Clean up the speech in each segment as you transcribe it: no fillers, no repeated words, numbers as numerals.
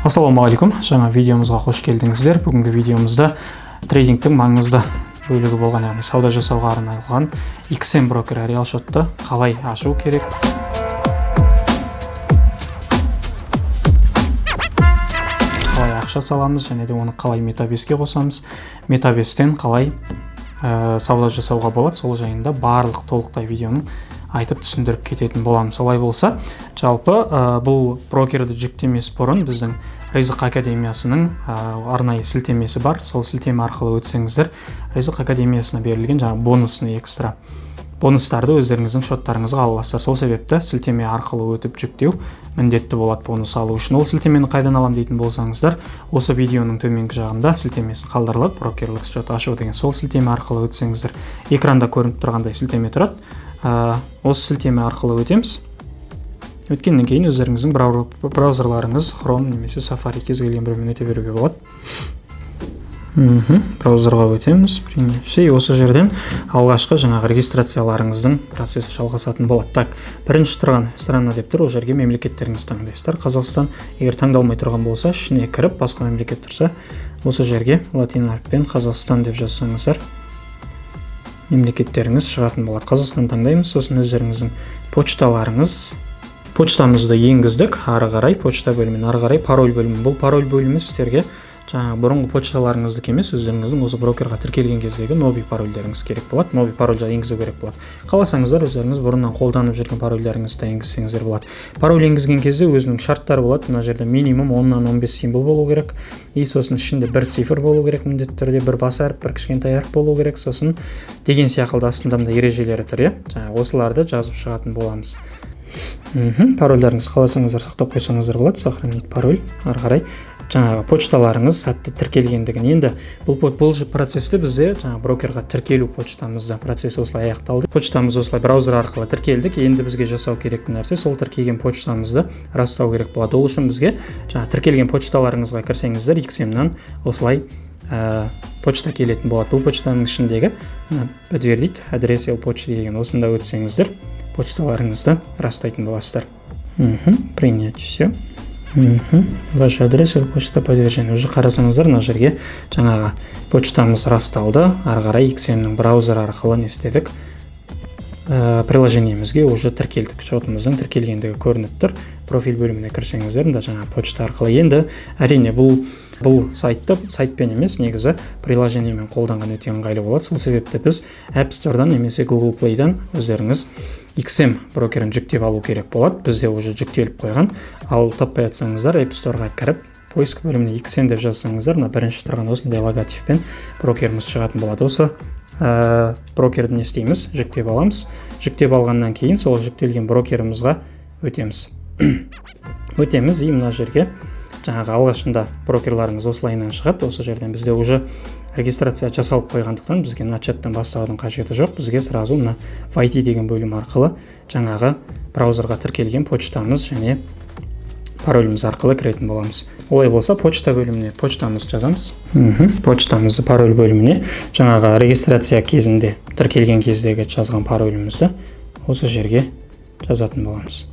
Ассалаумағалейкум, жаңа видеомызға қош келдіңіздер. Бүгінгі видеомызда трейдингтің маңызды бөлігі болған, яғни сауда жасауға арналған XM брокер реал шотты қалай ашу керек, қалай ақша саламыз және де оны қалай метабеске қосамыз, метабестен қалай сауда жасауға болады, сол жайында барлық толықтай видеоның айтып түсіндіріп кететін боламын. Солай болса, жалпы бұл брокерді жүктемес бұрын біздің Ризық академиясының арнайы сілтемесі бар. Сол сілтеме арқылы өтсеңіздер, Ризық академиясына берілген жаңа бонусны экстра бонустарды өздеріңіздің шоттарыңызға ала аласыздар. Сол себепті сілтеме арқылы өтіп жүктеу міндетті болады бонус алу үшін. Ол сілтемені қайдан алам дейтін болсаңыздар, осы видеоның төменгі жағында сілтемесі қалдырылады, брокерлік шот ашу деген. Сол сілтеме арқылы өтсеңіздер, экранда көрініп тұрғандай сілтеме тұрады. Осы сілтеме арқылы өтеміз. Өткеннен кейін өздеріңіздің браузерларыңыз Chrome немесе Safari кез келген біреумен өте беруге болады. Браузерға өтеміз. Осы жерден алғашқы жаңағы регистрацияларыңыздың процесі жалғасатын болады. Так, бірінші тұрған страна деп тұр, ол жерге мемлекеттеріңіз таңдайсыздар. Қазақстан, егер таңдалмай тұрған болса, ішіне кіріп, басқа мемлекет тұрса, осы жерге латин әріппен Қазақстан деп жазсаңыздар, мемлекеттеріңіз шығатын болады. Қазақстан таңдаймыз, сосын өздеріңіздің почтамызды енгіздік, ары қарай почта бөлімін, ары қарай пароль бөлімі. Бұл пароль бөлімі сіздерге жаңағы бұрынғы почталарыңыздық емес, өздеріңіздің осы брокерға тіркелген кездегі нови парольдеріңіз керек болады. Нови парольді енгізу керек болады. Қаласаңыздар, өздеріңіз бұрыннан қолданып жүрген парольдеріңізді енгізсеңіздер болады. Пароль енгізген кезде өзінің шарттары болады. Мына жерде минимум 10-нан 15 символ болу керек. Сосын ішінде бір цифр болу керек, міндетті түрде бір бас әріп, бір кішкентай әріп болу керек. Сосын деген сияқты астында ережелері тұр. Жаңағы осыларды жазып шығатын боламыз. Парольдарыңыз қаласаңыздар сақтап қойсаңыздар болады. Сохранить пароль, ары қарай жаңағы почталарыңыз сәтті тіркелгендігін. Енді бұл процесті бізде жаңағы брокерға тіркелу почтамызда процесі осылай аяқталды. Почтамыз осылай браузер арқылы тіркелдік. Енді бізге жасау керек нәрсе сол тіркелген почтамызды растау керек болады. Ол үшін бізге жаңағы тіркелген почталарыңызға кірсеңіздер, XM-нан осылай почта келетін болады. Бұл почтаның ішіндегі подтвердить адрес почты деген осында өтсеңіздер, почталарыңызды растайтын боласыздар. Принять все. Ваш адрес почта подтвержден. Уже қарасаңыздар, мына жерге жаңағы почтамыз расталды. Ары қарай XM-нің браузер арқылы не істедік? Приложениемізге уже тіркелдік. Шотымыздың тіркелгендігі көрініп тұр. Профиль бөліміне кірсеңіздер, жаңа почта арқылы. Енді әрине бұл сайтпен емес, негізі приложениемен қолданған өте ыңғайлы болады. Сол себепті біз App Store-дан немесе Google Play-дан өздеріңіз XM брокерін жүктеп алу керек болады. Бізде уже жүктеліп қойған. Ал таппай жатсаңыздар, App Store-ға кіріп, поиск бөліміне XM деп жазсаңыздар, бірінші тұрған осындай логотиппен брокеріміз шығатын болады. Осы брокерді не істейміз? Жүктеп аламыз. Жүктеп алғаннан кейін сол жүктелген брокерімізға өтеміз. Өтеміз, мына жерге жаңағы алғашында брокерларыңыз осылайынан шығады. Осы жерден бізде уже регистрация жасалып қойғандықтан бізге начаттан бастаудың қажеті жоқ. Бізге сразу мына войти деген бөлім арқылы жаңағы браузерға тіркелген почтамыз және пароліміз арқылы кіретін боламыз. Олай болса, почта бөліміне почтамыз жазамыз. Почтамызды пароль бөліміне жаңағы регистрация кезінде тіркелген кездегі жазған паролімізді осы жерге жазатын боламыз.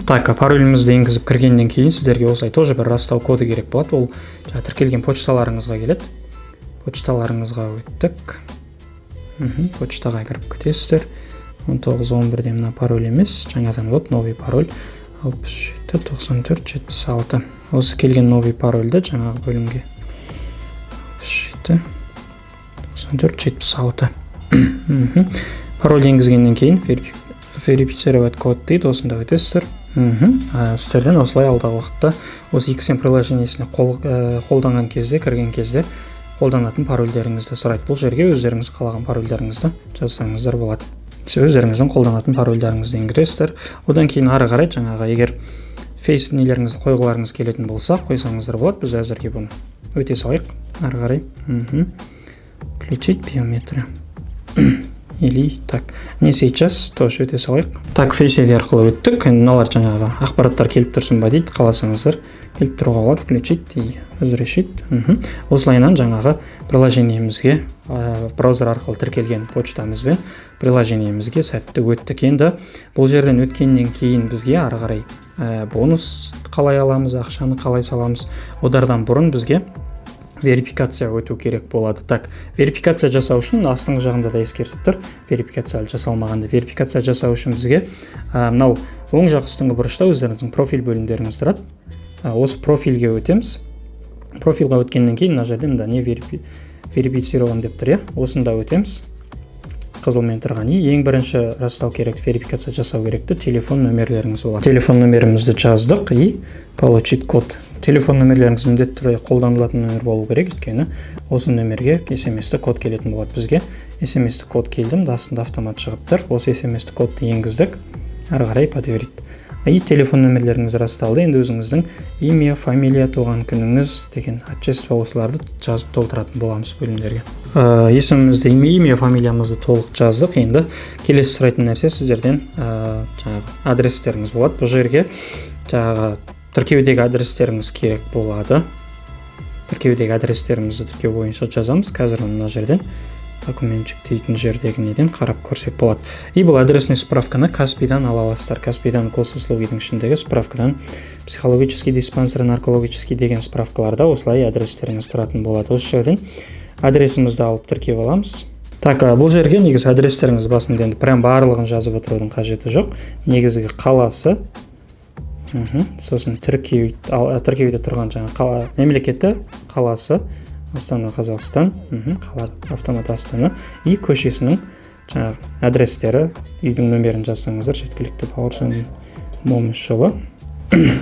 Так, паролімізді енгізіп кіргеннен кейін сіздерге осылай тоже бір растау коды керек болады. Ол тіркелген почталарыңызға келеді. Почталарыңызға өттік. Почтаға кіріп кетесіздер. 19-11-де мына пароль емес, жаңадан новый пароль 67-94-76. Осы келген новый парольді жаңағы бөлімге 67-94-76. Пароль енгізгеннен кейін верифицировать код дейді, осында өтесіздер. Сіздерден осылай алдағы уақытта осы XM приложениесіне қолданған кезде, кірген кезде қолданатын парольдеріңізді сұрайды. Бұл жерге өздеріңіз қалаған парольдеріңізді жазсаңыздар болады. Өздеріңіздің қолданатын парольдеріңізді енгізесіздер. Одан кейін ары қарай жаңағы егер фейс нелеріңізді қойғыларыңыз келетін болса, қойсаңыздар болады. Біз әзірге бұны өте салайық. Ары қарай. Включить биометрия. Или так, не сейчас, тоже өте салайық. Так, Face ID арқылы өттік. Мыналар жаңағы ақпараттар келіп тұрсын ба дейді, қаласаңыздар келіп тұруға болады. Включить и разрешить. Осылайынан жаңағы приложениемізге браузер арқылы тіркелген почтамызбен приложениемізге сәтті өттік. Енді бұл жерден өткеннен кейін бізге ары қарай бонус қалай аламыз, ақшаны қалай саламыз, одардан бұрын бізге верификация өту керек болады. Так, верификация жасау үшін астыңғы жағында да ескертіп тұр. Верификация жасалмағанда. Верификация жасау үшін бізге мынау оң жақ үстіңгі бұрышта өздеріңіздің профиль бөлімдеріңіз тұрады. Осы профильге өтеміз. Профильға өткеннен кейін мына жерде мында не верифицирован деп тұр, осында өтеміз. Қызылмен тұрған. Ең бірінші растау керек, верификация жасау керекті телефон нөмерлеріңіз болады. Телефон нөмерімізді жаздық и получить код. Телефон нөмерлеріңіз міндетті түрде қолданылатын нөмір болу керек, өйткені осы нөмерге SMS-ті код келетін болады. Бізге SMS-ті код келді, астында автомат шығып тұр. Осы SMS-ті кодты енгіздік, ары қарай подтвердить. И телефон нөмерлеріңіз расталды. Енді өзіңіздің имя, фамилия, туған күніңіз деген отчество осыларды жазып толтыратын боламыз бөлімдерге. Есімімізді, имя, фамилиямызды толық жаздық. Енді келесі сұрайтын нәрсе сіздерден адрестеріңіз болады. Бұл жерге тіркеудегі адрестеріңіз керек болады. Тіркеудегі адрестерімізді тіркеу бойынша жазамыз. Қазір мына жерден документ жүктейтін жердегі неден қарап көрсек болады. И бұл адресный справканы Каспийдан ала аласыздар. Каспийдан госуслугидің ішіндегі справкадан психологический диспансер, наркологический деген справкаларда осылай адрестеріңіз тұратын болады. Осы жерден адресімізді алып тіркеп аламыз. Так, бұл жерге негізі адрестеріңіз басында енді прям барлығын жазып отырудың қажеті жоқ. Негізгі қаласы, сосын тіркеуде тұрған жаңа мемлекеті, қаласы, Астана, Қазақстан, автомат Астана и көшесінің жаңағы адрестері, үйдің нөмерін жазсаңыздар жеткілікті. Бауыржан Момышұлы.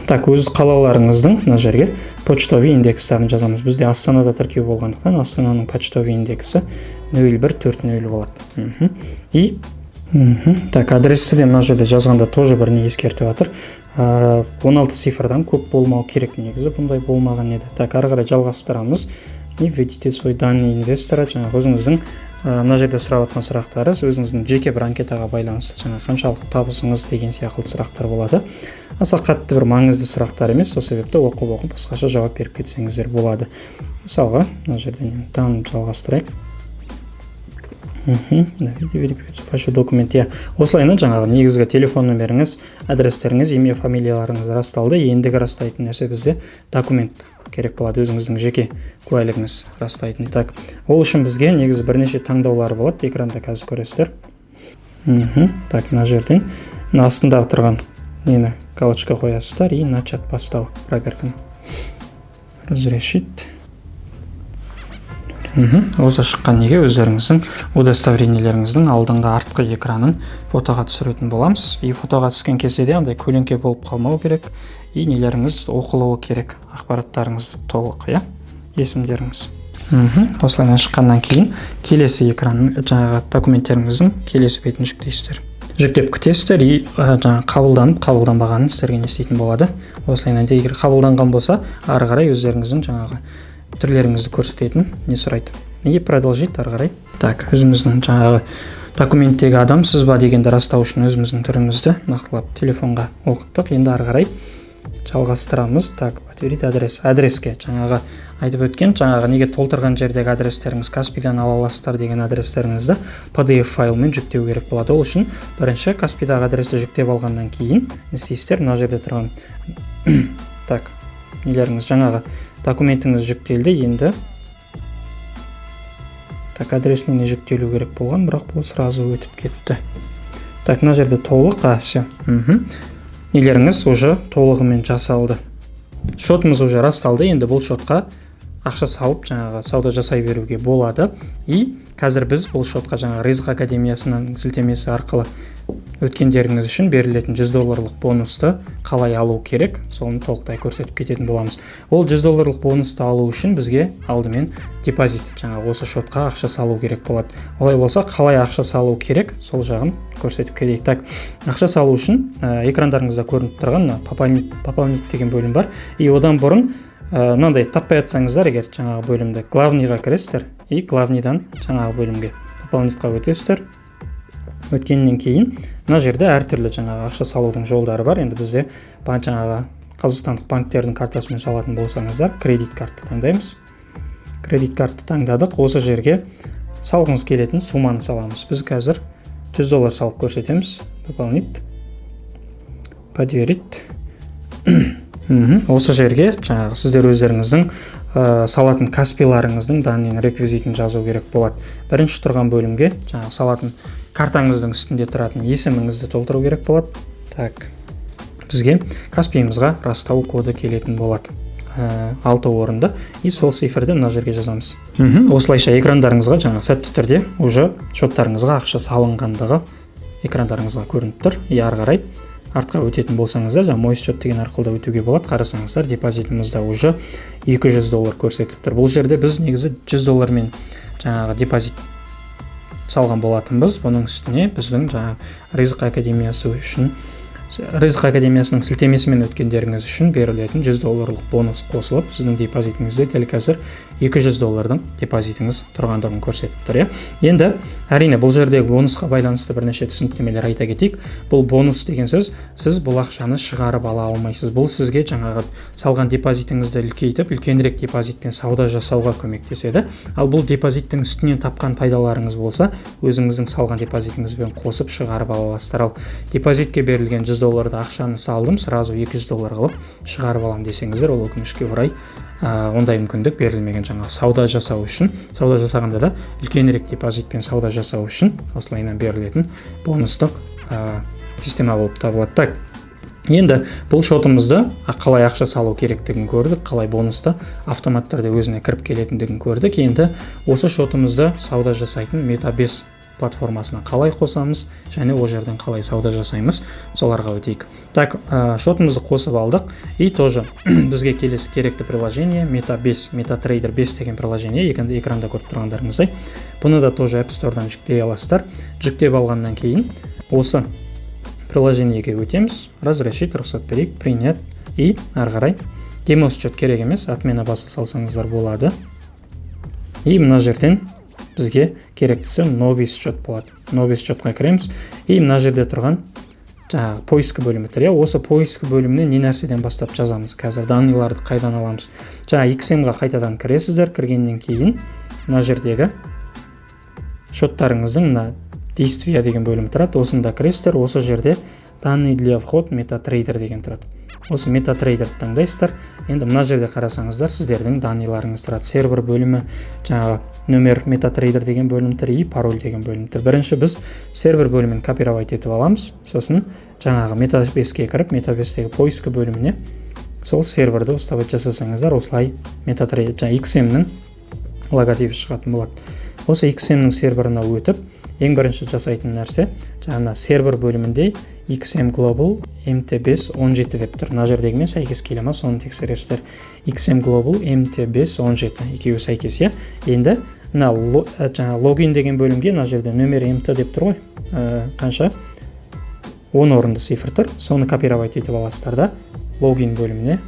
Так, өз қалаларыңыздың мына жерге почтовый индекстарын жазамыз. Бізде Астанада тіркеу болғандықтан Астананың почтовый индексі 0140 болады. И так, адресті де мына жерде жазғанда тоже бір не ескертіп жатыр. 16 цифрдан көп болмау керек, негізі бұндай болмаған еді. Так, ары қарай жалғастырамыз. И введите свой данный инвестора, жаңағы өзіңіздің мына жерде сұрап отқан сұрақтары өзіңіздің жеке бір анкетаға байланысты, жаңағы қаншалықты табысыңыз деген сияқты сұрақтар болады. Аса қатты бір маңызды сұрақтар емес, сол себепті оқып басқаша жауап беріп кетсеңіздер болады. Мысалға, мына жерден жалғастырайық. Верификация документ. Осылайынан жаңағы негізгі телефон нөмеріңіз, адрестеріңіз, имя, фамилияларыңыз расталды. Ендігі растайтын нәрсе бізде документ керек болады, өзіңіздің жеке куәлігіңіз растайтын. Так, ол үшін бізге негізі бірнеше таңдаулар болады. Экранда қазір көресіздер. Так, мына жерден астындағы тұрған нені галочка қоясыздар и начать бастау проверканы. Разрешить. Осы шыққан неге өздеріңіздің удостоверениелеріңіздің алдыңғы артқы экранын фотоға түсіретін боламыз. И фотоға түскен кезде де андай көлеңке болып қалмау керек. И нелеріңіз оқылуы керек. Ақпараттарыңыз толық, есімдеріңіз. Осылайынан шыққаннан кейін келесі экранның жаңағы документтеріңіздің келесі бетін жүктейсіздер. Жүктеп күтесіздер и жаңағы қабылданып, қабылданбағанын сіздерге не істейтін болады. Осылайынан егер қабылданған болса, ары қарай өздеріңіздің жаңағы түрлеріңізді көрсететін не сұрайды. И продолжить ары қарай. Так, өзіміздің жаңағы документтегі адамсыз ба дегенді растау үшін өзіміздің түрімізді нақтылап телефонға оқыттық. Енді ары қарай жалғастырамыз. Так, подтвердить адреске жаңағы айтып өткен, жаңағы неге толтырған жердегі адрестеріңіз Каспийдан ала аласыздар деген адрестеріңізді PDF файлмен жүктеу керек болады. Ол үшін бірінші Каспийдағы адресті жүктеп алғаннан кейін не істейсіздер? Мына жерде тұрған так, нелеріңіз жаңағы документіңіз жүктелді. Енді так, адресіне жүктелу керек болған, бірақ бұл сразу өтіп кетті. Так, мына жерде толық, все. Нелеріңіз уже толығымен жасалды. Шотымыз уже расталды. Енді бұл шотқа ақша салып, жаңағы сауда жасай беруге болады. И қазір біз бұл шотқа жаңағы Ризық академиясының сілтемесі арқылы өткендеріңіз үшін берілетін $100 бонусты қалай алу керек, соны толықтай көрсетіп кететін боламыз. Ол $100 бонусты алу үшін бізге алдымен депозит, жаңағы осы шотқа ақша салу керек болады. Олай болса, қалай ақша салу керек, сол жағын көрсетіп кетейік. Так, ақша салу үшін экрандарыңызда көрініп тұрған пополнить деген бөлім бар. И одан бұрын мынандай таппай жатсаңыздар, егер жаңағы бөлімді главныйға кіресіздер и главныйдан жаңағы бөлімге пополнитқа өтесіздер. Өткеннен кейін мына жерде әртүрлі жаңағы ақша салудың жолдары бар. Енді бізде жаңағы қазақстандық банктердің картасымен салатын болсаңыздар, кредит картты таңдаймыз. Кредит картты таңдадық. Осы жерге салғыңыз келетін сумманы саламыз. Біз қазір $100 салып көрсетеміз. Пополнить. Подтвердить. Осы жерге жаңағы сіздер өздеріңіздің салатын каспиларыңыздың данныйын реквизитін жазу керек болады. Бірінші тұрған бөлімге жаңағы салатын картаңыздың үстінде тұратын есіміңізді толтыру керек болады. Так, бізге каспиімізға растау коды келетін болады. 6 орынды, и сол цифрді мына жерге жазамыз. Осылайша экрандарыңызға жаңағы сәтті түрде уже шоттарыңызға ақша салынғандығы экрандарыңызға көрініп тұр. И ары қарай артқа өтетін болсаңыздар, жаңағы мой счет деген арқылы өтуге болады. Қарасаңыздар, депозитімізде уже $200 көрсетіп тұр. Бұл жерде біз негізі $100 жаңағы депозит салған болатынбыз. Бұның үстіне біздің жаңағы Ризық Академиясы үшін Ризық Академиясының сілтемесімен өткендеріңіз үшін берілетін $100 бонус қосылып, сіздің депозитіңізде дәл қазір $200 депозитіңіз тұрғандығын көрсетіп тұр. Енді әрине бұл жердегі бонусқа байланысты бірнеше түсініктемелер айта кетейік. Бұл бонус деген сөз, сіз бұл ақшаны шығарып ала алмайсыз. Бұл сізге жаңағы салған депозитіңізді үлкейтіп, үлкенірек депозитпен сауда жасауға көмектеседі. Ал бұл депозиттің үстінен тапқан пайдаларыңыз болса, өзіңіздің салған депозитіңізбен қосып шығарып ала аласыздар. Ал депозитке берілген $100 ақшаны салдым, сразу $200 қылып шығарып алам десеңіздер, ол өкінішке орай ондай мүмкіндік берілмеген. Жаңағы сауда жасау үшін, сауда жасағанда да үлкенірек депозитпен сауда жасау үшін осылайынан берілетін бонустық система болып табылады. Так, енді бұл шотымызды қалай ақша салу керектігін көрдік, қалай бонусты автоматтарда өзіне кіріп келетіндігін көрдік. Енді осы шотымызды сауда жасайтын MetaBase платформасына қалай қосамыз және ол жерден қалай сауда жасаймыз, соларға өтейік. Так, шотымызды қосып алдық, и тоже бізге келесі керекті приложение MetaBase, MetaTrader 5 деген приложение, экранда көріп тұрғандарыңыздай. Бұны да тоже App Store'дан жүктей аласыздар. Жүктеп алғаннан кейін осы приложениеге өтеміз, разрешить, рұқсат берейік, принять, и ары қарай демо счет керек емес, отмена баса салсаңыздар болады. И мына жерден бізге керектісі новый счет болады. Новый счетқа кіреміз, и мына жерде тұрған жаңағы поиск бөлімі тұр. Осы поиск бөліміне не нәрседен бастап жазамыз? Қазір данныйларды қайдан аламыз? Жаңағы XM-ға қайтадан кіресіздер, кіргеннен кейін мына жердегі шоттарыңыздың мына действия деген бөлім тұрады. Осында кіресіздер, осы жерде данный для вход MetaTrader деген тұрады. Осы MetaTrader таңдайсыздар. Енді мына жерде қарасаңыздар, сіздердің данныйларыңыз тұрады. Сервер бөлімі, жаңағы номер MetaTrader деген бөлім тұр, и пароль деген бөлім тұр. Бірінші біз сервер бөлімін копировать етіп аламыз. Сосын жаңағы MetaBase'ке кіріп, MetaBase'тегі поиск бөліміне сол серверді ұстап жасасаңыздар, осылай MetaTrader, жаңағы XM-нің логотипі шығатын болады. Осы XM-нің серверына өтіп, ең бірінші жасайтын нәрсе, жаңа сервер бөлімінде XM Global MT5 17 деп тұр. Мына жердегімен сәйкес келе ма, соны тексересіздер. XM Global MT5 17 екеуі сәйкес. Енді мына логин деген бөлімге мына жерде номер MT деп тұр ғой. Қанша? 10 орынды цифр тұр. Соны копировать етіп аласыздар да логин бөліміне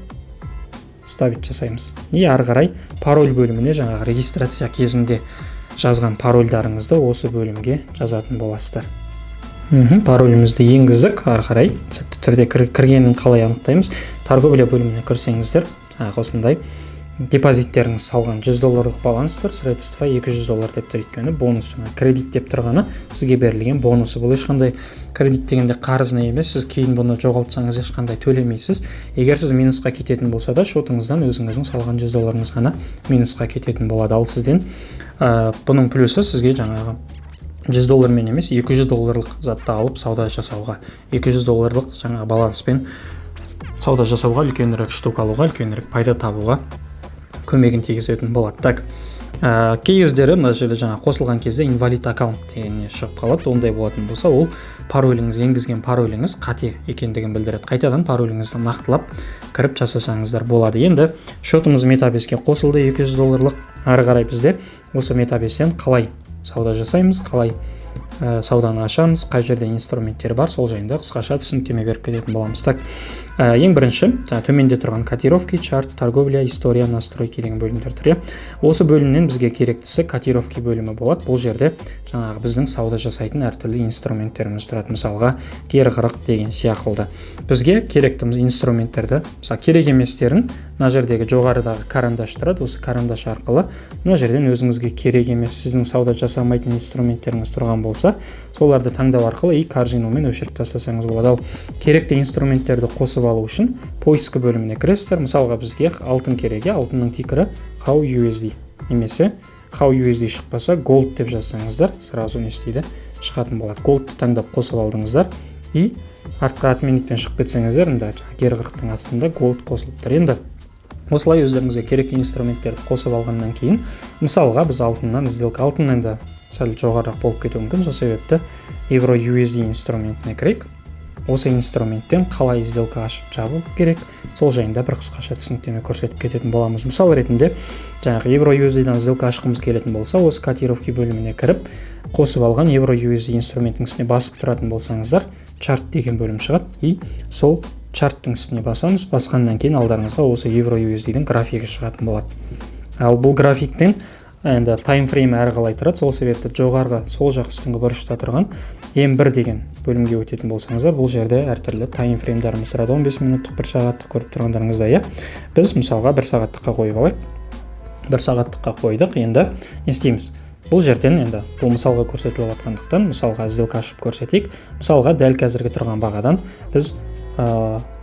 ставить жасаймыз. И ары қарай пароль бөліміне жаңағы регистрация кезінде жазған парольдарыңызды осы бөлімге жазатын боласыздар. Паролімізді енгіздік, ары қарай сәтті түрде кіргенін қалай анықтаймыз? Торговля бөліміне кірсеңіздер, осындай депозиттеріңіз салған $100 баланс тұр, средства $200 деп тұр. Өйткені бонус, кредит деп тұрғаны сізге берілген бонусы. Бұл ешқандай кредит дегенде қарызына емес, сіз кейін бұны жоғалтсаңыз ешқандай төлемейсіз. Егер сіз минусқа кететін болса да, шотыңыздан өзіңіздің салған $100 ғана минусқа кететін болады. Ал сізден бұның плюсы сізге жаңағы $100 мен емес, $200 затты алып сауда жасауға, $200 жаңағы баланспен сауда жасауға, үлкенірек штук алуға, үлкенірек пайда табуға көмегін тигізетін болады. Так, кей кездері мына жерде жаңа қосылған кезде инвалид аккаунт дегенне шығып қалады. Ондай болатын болса, ол пароліңіз, енгізген пароліңіз қате екендігін білдіреді. Қайтадан пароліңізді нақтылап кіріп жасасаңыздар болады. Енді шотымыз MetaBase'ке қосылды, $200. Ары қарай бізде осы MetaBase'тен қалай сауда жасаймыз, қалай сауданы ашамыз, қай жерде инструменттер бар, сол жайында қысқаша түсініктеме беріп кететін боламыз. Так, ең бірінші, төменде тұрған котировки, чарт, торговля, история, настройки деген бөлімдер тұр. Осы бөлімнен бізге керектісі котировки бөлімі болады. Бұл жерде жаңағы біздің сауда жасайтын әртүрлі инструменттеріміз тұрады. Мысалға, кері қырық деген сияқылды. Бізге керекті инструменттерді, керек еместерін мына жердегі жоғарыдағы карандаш тұрады. Осы карандаш арқылы мына жерден өзіңізге керек емес, сіздің сауда жасамайтын инструменттеріңіз тұрған болса, ба, соларды таңдау арқылы и корзинамен өшіріп тастасаңыз болады. Ал керекті инструменттерді қосып алу үшін поиск бөліміне кіресіздер. Мысалға бізге алтын керек, алтынның тикері how USD немесе how USD шықпаса gold деп жазсаңыздар, сразу не істейді, шығатын болады. Goldты таңдап қосып алдыңыздар и артқа отменитпен шығып кетсеңіздер, мында гер қырықтың астында gold қосылып тұр. Енді осылай өздеріңізге керекті инструменттерді қосып алғаннан кейін, мысалға біз алтыннан енді сәл жоғарырақ болып кетуі мүмкін, сол себепті Euro USD инструментіне кірейік. Осы инструменттен қалай сделка ашып жабу керек, сол жайында бір қысқаша түсініктеме көрсетіп кететін боламыз. Мысал ретінде, жаңағы Euro USD-дан сделка ашқымыз келетін болса, осы котировки бөліміне кіріп, қосып алған Euro USD инструментінің үстіне басып тұратын болсаңыздар, чарт деген бөлім шығады, и сол чарттың үстіне басамыз. Басқаннан кейін алдарыңызға осы Euro USD-дің графигі шығатын болады. Ал бұл графиктен енді таймфрейм әрқалай тұрады, сол себепті жоғарғы сол жақ үстіңгі бұрышта тұрған M1 деген бөлімге өтетін болсаңыздар, бұл жерде әртүрлі таймфреймдарымыз тұрады. 15 минуттық, 1 сағаттық көріп тұрғандарыңызда, біз мысалға 1 сағаттыққа қойып алайық. 1 сағаттыққа қойдық. Енді не істейміз? Бұл жерден енді бұл мысалға көрсетіліп жатқандықтан, мысалға сделка ашып көрсетейік. Мысалға дәл қазіргі тұрған бағадан біз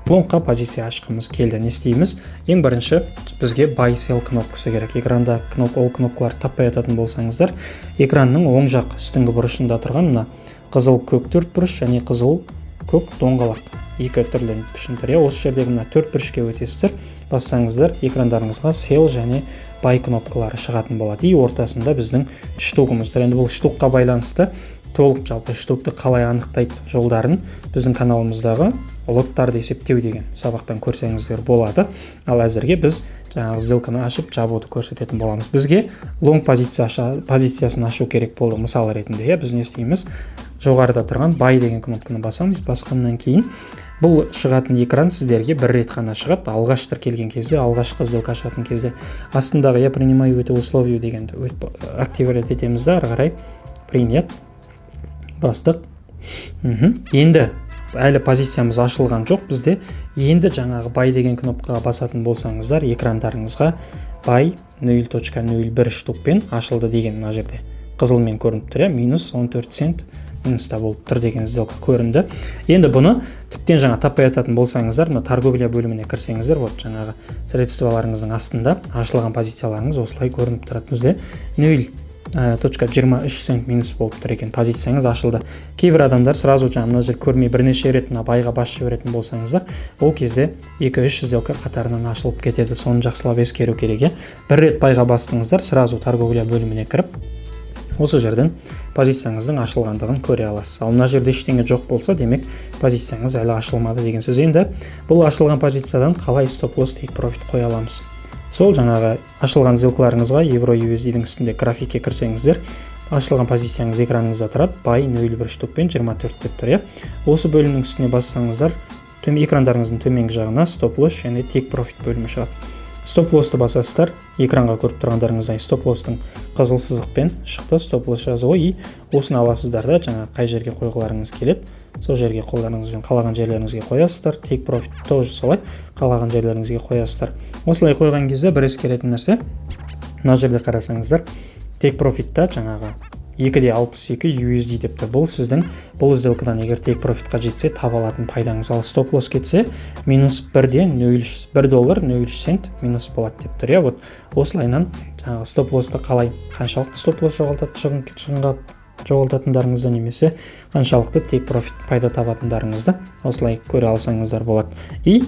лонгқа позиция ашқымыз келді. Не істейміз? Ең бірінші бізге buy sell кнопкасы керек. Экранда ол кнопкаларды таппай жататын болсаңыздар, экранның оң жақ үстіңгі бұрышында тұрған мына қызыл көк төрт бұрыш және қызыл көк доңғалақ екі түрлі пішіндер. Осы жердегі мына төрт бұрышқа өтесіздер. Бассаңыздар, экрандарыңызға sell және buy кнопкалары шығатын болады. И ортасында біздің штугымыз тұр. Енді бұл штукқа байланысты толық жалпы штукты қалай анықтайды жолдарын біздің каналымыздағы лоттарды есептеу деген сабақтан көрсеңіздер болады. Ал әзірге біз жаңағы сделканы ашып жабуды көрсететін боламыз. Бізге лонг позициясын ашу керек болды. Мысал ретінде, біз не істейміз? Жоғарыда тұрған buy деген кнопканы басамыз. Басқаннан кейін бұл шығатын экран сіздерге бір рет қана шығады. Алғаштар келген кезде, алғашқы сделка ашатын кезде астындағы я принимаю эти условия дегенді активировать етеміз да, ары қарай принят бастық. Енді әлі позициямыз ашылған жоқ бізде. Енді жаңағы buy деген кнопкаға басатын болсаңыздар, экрандарыңызға buy 0.01 штукпен ашылды деген мына жерде қызылмен көрініп тұр, минус 14 цент минуста болып тұр деген сделка көрінді. Енді бұны тіптен жаңа таппай жататын болсаңыздар, мына торговля бөліміне кірсеңіздер, вот жаңағы средстволарыңыздың астында ашылған позицияларыңыз осылай көрініп тұрады. Бізде 0.23 цент минус болып тұр екен, позицияңыз ашылды. Кейбір адамдар сразу жаңа мына жер көрмей бірнеше рет мына байға бас жіберетін болсаңыздар, ол кезде 2-3 сделка қатарынан ашылып кетеді. Соны жақсылап ескеру керек. Бір рет байға бастыңыздар, сразу торговля бөліміне кіріп, осы жерден позицияңыздың ашылғандығын көре аласыз. Ал мына жерде ештеңе жоқ болса, демек позицияңыз әлі ашылмады деген сөз. Енді бұл ашылған позициядан қалай стоп-лосс take profit қоя аламыз? Сол жаңағы ашылған сделкаларыңызға Euro USD-дің үстінде графикке кірсеңіздер, ашылған позицияңыз экраныңызда тұрады, buy 0.1 штукпен 24 деп тұр. Осы бөлімнің үстіне бассаңыздар, экрандарыңыздың төменгі жағына стоп-лосс және take profit бөлімі шығады. Стоп-лоссты басасыздар, экранға көріп тұрғандарыңыздай стоп-лосстың қызыл сызықпен шықты, стоп-лосс жазуы, и осыны аласыздар да, жаңа қай жерге қойғыларыңыз келеді, сол жерге қолдарыңызбен қалаған жерлеріңізге қоясыздар. Take profit тоже солай, қалаған жерлеріңізге қоясыздар. Осылай қойған кезде бір ескеретін нәрсе, мына жерде қарасаңыздар, take profit-та жаңағы 2.62 USD депті. Бұл сіздің бұл сделкадан егер take profit-қа жетсе таба алатын пайдаңыз. Ал стоп-лосс кетсе минус 1-ден 1 доллар 0 цент минус болады деп тұр. Вот осылайынан жаңағы стоп-лоссты қалай, қаншалықты стоп-лосс шығынға жоғалтатындарыңызды немесе қаншалықты take profit пайда табатындарыңызды осылай көре алсаңыздар болады. И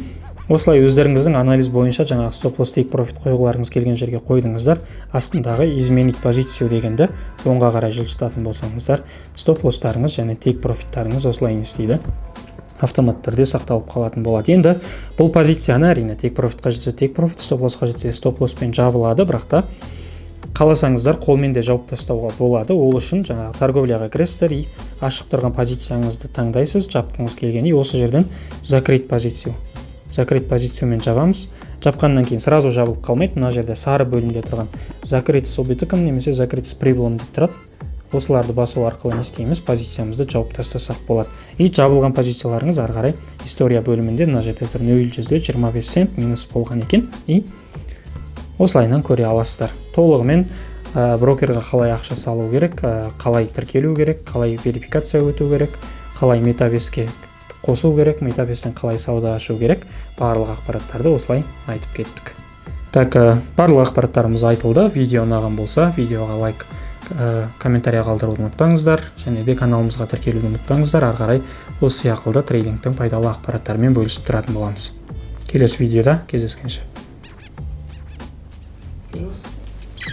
осылай өздеріңіздің анализ бойынша жаңағы стоп-лосс take profit қойғыларыңыз келген жерге қойдыңыздар, астындағы изменить позицию дегенді оңға қарай жылжытатын болсаңыздар, стоп-лосстарыңыз және take profit-тарыңыз осылай не істейді? Автомат түрде сақталып қалатын болады. Енді бұл позицияны әрине take profit-қа жетсе take profit, стоп-лоссқа жетсе стоп-лосспен жабылады, бірақ та қаласаңыздар қолмен де жауып тастауға болады. Ол үшін жаңағы торговляға кіресіздер, и ашық тұрған позицияңызды таңдайсыз, жапқыңыз келген, и осы жерден закрыть позициямен жабамыз. Жапқаннан кейін сразу жабылып қалмайды. Мына жерде сары бөлімде тұрған закрыть с убытоком немесе закрыть с прибылом деп тұрады. Осыларды басу арқылы не істейміз? Позициямызды жауып тастасақ болады. И жабылған позицияларыңыз ары қарай история бөлімінде мына жерде тұр 0.25 цент минус болған екен. И осылайынан көре аласыздар. Толығымен брокерға қалай ақша салу керек, қалай тіркелу керек, қалай верификация өту керек, қалай метабеске қосу керек, метабестен қалай сауда ашу керек, барлық ақпараттарды осылай айтып кеттік. Так, барлық ақпараттарымыз айтылды. Видео ұнаған болса, видеоға лайк, комментария қалдыруды ұмытпаңыздар, және де каналымызға тіркелуді ұмытпаңыздар. Ары қарай осы сияқты трейдингтің пайдалы ақпараттарымен бөлісіп тұратын боламыз. Келесі видеода кездескенше.